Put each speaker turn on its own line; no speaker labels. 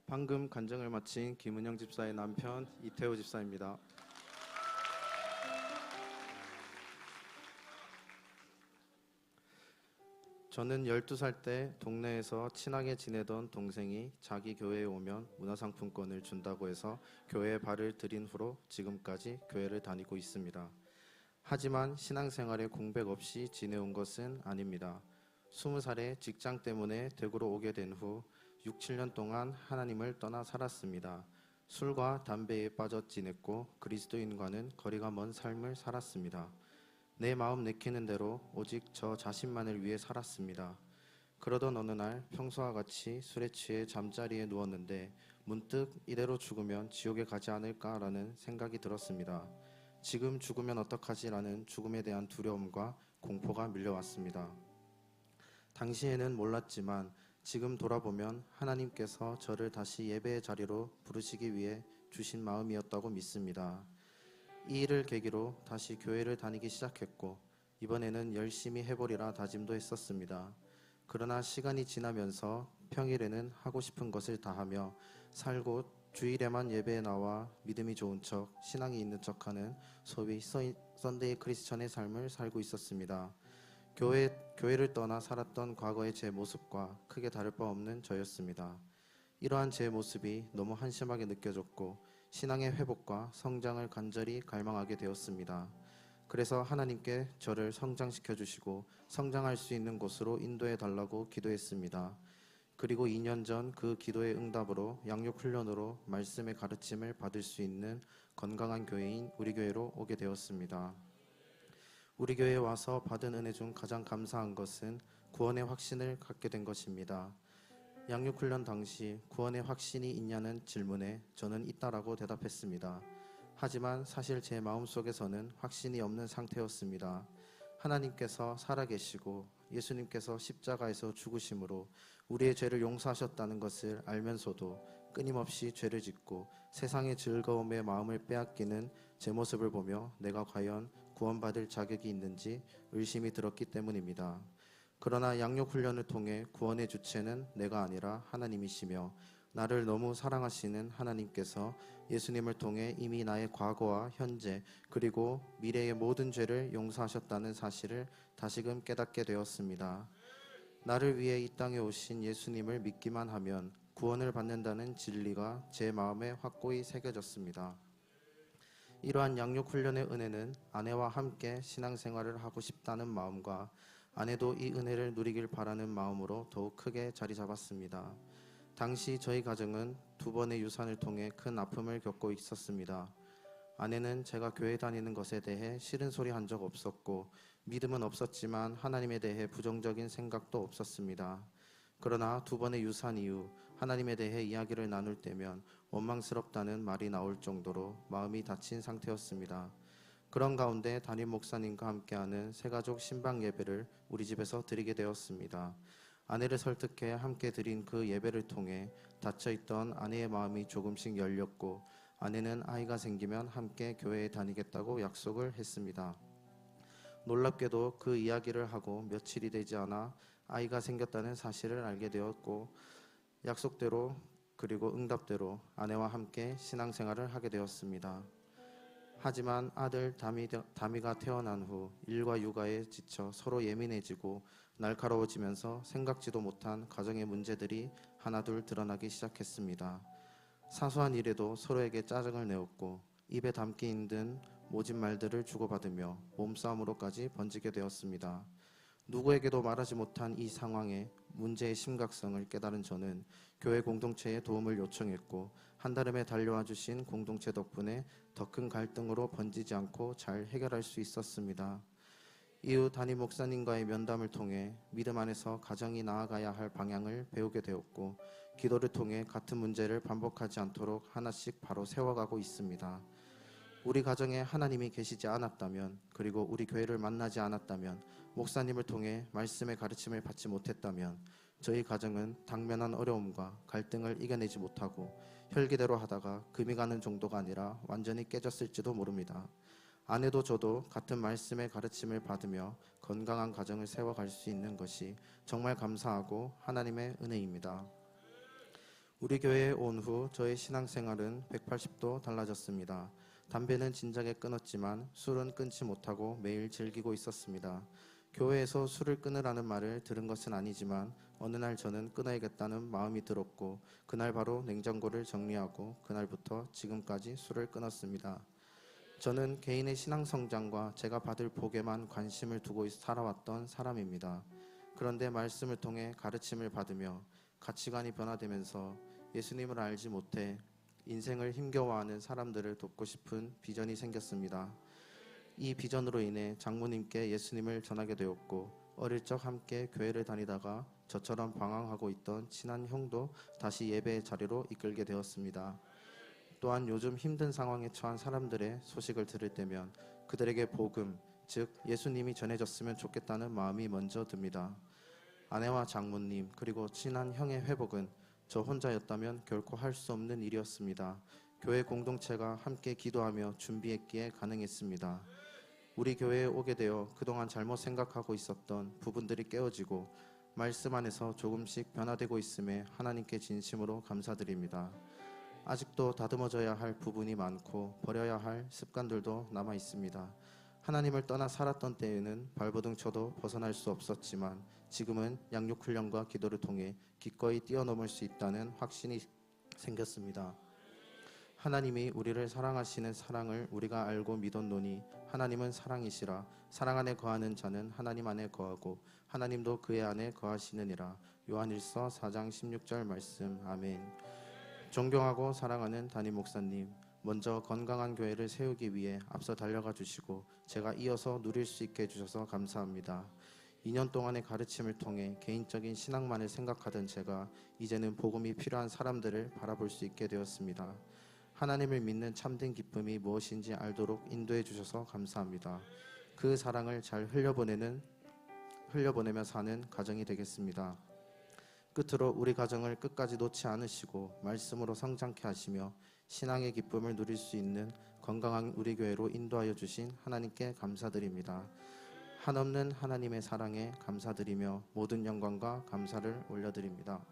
방금 간증을 마친 김은영 집사의 남편 이태호 집사입니다. 저는 12살 때 동네에서 친하게 지내던 동생이 자기 교회에 오면 문화상품권을 준다고 해서 교회에 발을 들인 후로 지금까지 교회를 다니고 있습니다. 하지만 신앙생활에 공백 없이 지내온 것은 아닙니다. 20살에 직장 때문에 대구로 오게 된 후 6, 7년 동안 하나님을 떠나 살았습니다. 술과 담배에 빠져 지냈고 그리스도인과는 거리가 먼 삶을 살았습니다. 내 마음 내키는 대로 오직 저 자신만을 위해 살았습니다. 그러던 어느 날 평소와 같이 술에 취해 잠자리에 누웠는데 문득 이대로 죽으면 지옥에 가지 않을까라는 생각이 들었습니다. 지금 죽으면 어떡하지라는 죽음에 대한 두려움과 공포가 밀려왔습니다. 당시에는 몰랐지만 지금 돌아보면 하나님께서 저를 다시 예배의 자리로 부르시기 위해 주신 마음이었다고 믿습니다. 이 일을 계기로 다시 교회를 다니기 시작했고 이번에는 열심히 해보리라 다짐도 했었습니다. 그러나 시간이 지나면서 평일에는 하고 싶은 것을 다하며 살고 주일에만 예배에 나와 믿음이 좋은 척, 신앙이 있는 척하는 소위 썬데이 크리스천의 삶을 살고 있었습니다. 교회를 떠나 살았던 과거의 제 모습과 크게 다를 바 없는 저였습니다. 이러한 제 모습이 너무 한심하게 느껴졌고 신앙의 회복과 성장을 간절히 갈망하게 되었습니다. 그래서 하나님께 저를 성장시켜 주시고 성장할 수 있는 곳으로 인도해 달라고 기도했습니다. 그리고 2년 전 그 기도의 응답으로 양육훈련으로 말씀의 가르침을 받을 수 있는 건강한 교회인 우리 교회로 오게 되었습니다. 우리 교회에 와서 받은 은혜 중 가장 감사한 것은 구원의 확신을 갖게 된 것입니다. 양육훈련 당시 구원의 확신이 있냐는 질문에 저는 있다라고 대답했습니다. 하지만 사실 제 마음속에서는 확신이 없는 상태였습니다. 하나님께서 살아계시고 예수님께서 십자가에서 죽으심으로 우리의 죄를 용서하셨다는 것을 알면서도 끊임없이 죄를 짓고 세상의 즐거움에 마음을 빼앗기는 제 모습을 보며 내가 과연 구원받을 자격이 있는지 의심이 들었기 때문입니다. 그러나 양육훈련을 통해 구원의 주체는 내가 아니라 하나님이시며 나를 너무 사랑하시는 하나님께서 예수님을 통해 이미 나의 과거와 현재 그리고 미래의 모든 죄를 용서하셨다는 사실을 다시금 깨닫게 되었습니다. 나를 위해 이 땅에 오신 예수님을 믿기만 하면 구원을 받는다는 진리가 제 마음에 확고히 새겨졌습니다. 이러한 양육훈련의 은혜는 아내와 함께 신앙생활을 하고 싶다는 마음과 아내도 이 은혜를 누리길 바라는 마음으로 더욱 크게 자리 잡았습니다. 당시 저희 가정은 2번의 유산을 통해 큰 아픔을 겪고 있었습니다. 아내는 제가 교회 다니는 것에 대해 싫은 소리 한 적 없었고 믿음은 없었지만 하나님에 대해 부정적인 생각도 없었습니다. 그러나 2번의 유산 이후 하나님에 대해 이야기를 나눌 때면 원망스럽다는 말이 나올 정도로 마음이 다친 상태였습니다. 그런 가운데 담임 목사님과 함께하는 새가족 신방 예배를 우리 집에서 드리게 되었습니다. 아내를 설득해 함께 드린 그 예배를 통해 닫혀있던 아내의 마음이 조금씩 열렸고 아내는 아이가 생기면 함께 교회에 다니겠다고 약속을 했습니다. 놀랍게도 그 이야기를 하고 며칠이 되지 않아 아이가 생겼다는 사실을 알게 되었고 약속대로 그리고 응답대로 아내와 함께 신앙생활을 하게 되었습니다. 하지만 아들 다미가 태어난 후 일과 육아에 지쳐 서로 예민해지고 날카로워지면서 생각지도 못한 가정의 문제들이 하나둘 드러나기 시작했습니다. 사소한 일에도 서로에게 짜증을 내었고 입에 담기 힘든 모진 말들을 주고받으며 몸싸움으로까지 번지게 되었습니다. 누구에게도 말하지 못한 이 상황에 문제의 심각성을 깨달은 저는 교회 공동체에 도움을 요청했고 한달음에 달려와 주신 공동체 덕분에 더 큰 갈등으로 번지지 않고 잘 해결할 수 있었습니다. 이후 담임 목사님과의 면담을 통해 믿음 안에서 가정이 나아가야 할 방향을 배우게 되었고 기도를 통해 같은 문제를 반복하지 않도록 하나씩 바로 세워가고 있습니다. 우리 가정에 하나님이 계시지 않았다면 그리고 우리 교회를 만나지 않았다면 목사님을 통해 말씀의 가르침을 받지 못했다면 저희 가정은 당면한 어려움과 갈등을 이겨내지 못하고 혈기대로 하다가 금이 가는 정도가 아니라 완전히 깨졌을지도 모릅니다. 아내도 저도 같은 말씀의 가르침을 받으며 건강한 가정을 세워갈 수 있는 것이 정말 감사하고 하나님의 은혜입니다. 우리 교회에 온 후 저의 신앙생활은 180도 달라졌습니다. 담배는 진작에 끊었지만 술은 끊지 못하고 매일 즐기고 있었습니다. 교회에서 술을 끊으라는 말을 들은 것은 아니지만 어느 날 저는 끊어야겠다는 마음이 들었고 그날 바로 냉장고를 정리하고 그날부터 지금까지 술을 끊었습니다. 저는 개인의 신앙 성장과 제가 받을 복에만 관심을 두고 살아왔던 사람입니다. 그런데 말씀을 통해 가르침을 받으며 가치관이 변화되면서 예수님을 알지 못해 인생을 힘겨워하는 사람들을 돕고 싶은 비전이 생겼습니다. 이 비전으로 인해 장모님께 예수님을 전하게 되었고 어릴 적 함께 교회를 다니다가 저처럼 방황하고 있던 친한 형도 다시 예배의 자리로 이끌게 되었습니다. 또한 요즘 힘든 상황에 처한 사람들의 소식을 들을 때면 그들에게 복음, 즉 예수님이 전해졌으면 좋겠다는 마음이 먼저 듭니다. 아내와 장모님 그리고 친한 형의 회복은 저 혼자였다면 결코 할 수 없는 일이었습니다. 교회 공동체가 함께 기도하며 준비했기에 가능했습니다. 우리 교회에 오게 되어 그동안 잘못 생각하고 있었던 부분들이 깨어지고 말씀 안에서 조금씩 변화되고 있음에 하나님께 진심으로 감사드립니다. 아직도 다듬어져야 할 부분이 많고 버려야 할 습관들도 남아 있습니다. 하나님을 떠나 살았던 때에는 발버둥 쳐도 벗어날 수 없었지만 지금은 양육 훈련과 기도를 통해 기꺼이 뛰어넘을 수 있다는 확신이 생겼습니다. 하나님이 우리를 사랑하시는 사랑을 우리가 알고 믿었노니 하나님은 사랑이시라. 사랑 안에 거하는 자는 하나님 안에 거하고 하나님도 그의 안에 거하시느니라. 요한일서 4장 16절 말씀. 아멘. 존경하고 사랑하는 담임 목사님, 먼저 건강한 교회를 세우기 위해 앞서 달려가 주시고 제가 이어서 누릴 수 있게 해주셔서 감사합니다. 2년 동안의 가르침을 통해 개인적인 신앙만을 생각하던 제가 이제는 복음이 필요한 사람들을 바라볼 수 있게 되었습니다. 하나님을 믿는 참된 기쁨이 무엇인지 알도록 인도해 주셔서 감사합니다. 그 사랑을 잘 흘려보내며 사는 가정이 되겠습니다. 끝으로 우리 가정을 끝까지 놓지 않으시고 말씀으로 성장케 하시며 신앙의 기쁨을 누릴 수 있는 건강한 우리 교회로 인도하여 주신 하나님께 감사드립니다. 한없는 하나님의 사랑에 감사드리며 모든 영광과 감사를 올려드립니다.